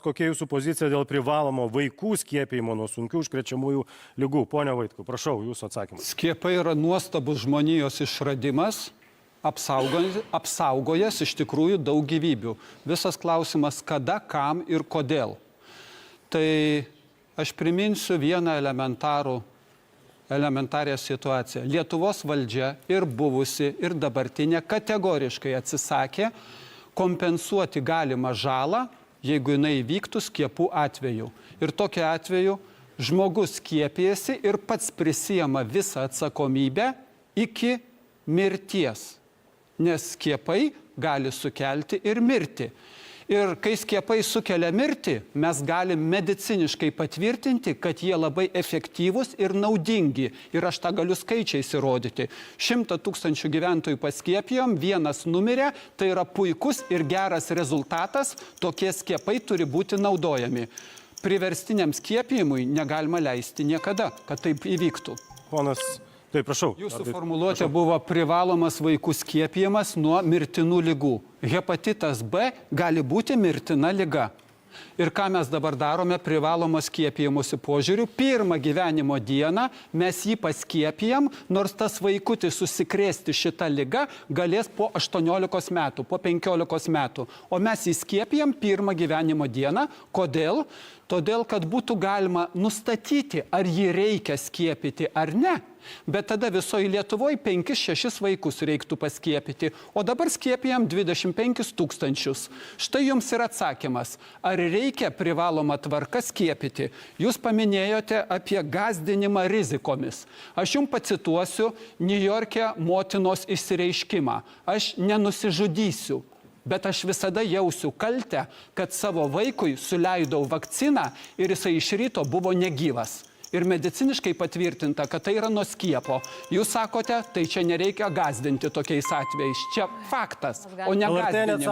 Kokia jūsų pozicija dėl privalomo vaikų skiepijimo nuo sunkių užkrečiamųjų ligų? Pone Vaitkau, prašau, jūsų atsakymas. Skiepai yra nuostabus žmonijos išradimas, apsaugojęs iš tikrųjų daug gyvybių. Visas klausimas, kada, kam ir kodėl. Tai aš priminsiu vieną elementarią situaciją. Lietuvos valdžia ir buvusi, ir dabartinė kategoriškai atsisakė kompensuoti galimą žalą, jeigu jinai įvyktų skiepų atveju. Ir tokiu atveju žmogus skiepijasi ir pats prisijama visą atsakomybę iki mirties. Nes skiepai gali sukelti ir mirtį. Ir kai skiepai sukelia mirtį, mes galim mediciniškai patvirtinti, kad jie labai efektyvūs ir naudingi. Ir aš tą galiu skaičiais įrodyti. 100 000 gyventojų paskiepijom, 1 numirė, tai yra puikus ir geras rezultatas, tokie skiepai turi būti naudojami. Priverstiniam skiepijimui negalima leisti niekada, kad taip įvyktų. Ponas, tai prašau. Jūsų formuluotė buvo privalomas vaikų skiepijimas nuo mirtinų ligų. Hepatitas B gali būti mirtina liga. Ir ką mes dabar darome privalomo skiepijimosi požiūriu? Pirmą gyvenimo dieną mes jį paskiepijam, nors tas vaikutis susikrėsti šitą ligą galės po 18 metų, po 15 metų. O mes jį skiepijam pirmą gyvenimo dieną. Kodėl? Todėl, kad būtų galima nustatyti, ar jį reikia skiepyti ar ne. Bet tada visoje Lietuvoje 5-6 vaikus reiktų paskiepyti, o dabar skiepijam 25 000. Štai jums ir atsakymas, ar reikia privaloma tvarka skiepyti. Jūs paminėjote apie gąsdinimą rizikomis. Aš jums pacituosiu Niujorke motinos išsireiškimą. Aš nenusižudysiu. Bet aš visada jausiu kaltę, kad savo vaikui suleidau vakciną ir jisai iš ryto buvo negyvas. Ir mediciniškai patvirtinta, kad tai yra nuo skiepo. Jūs sakote, tai čia nereikia gąsdinti tokiais atvejais. Čia faktas, o ne gąsdinimas.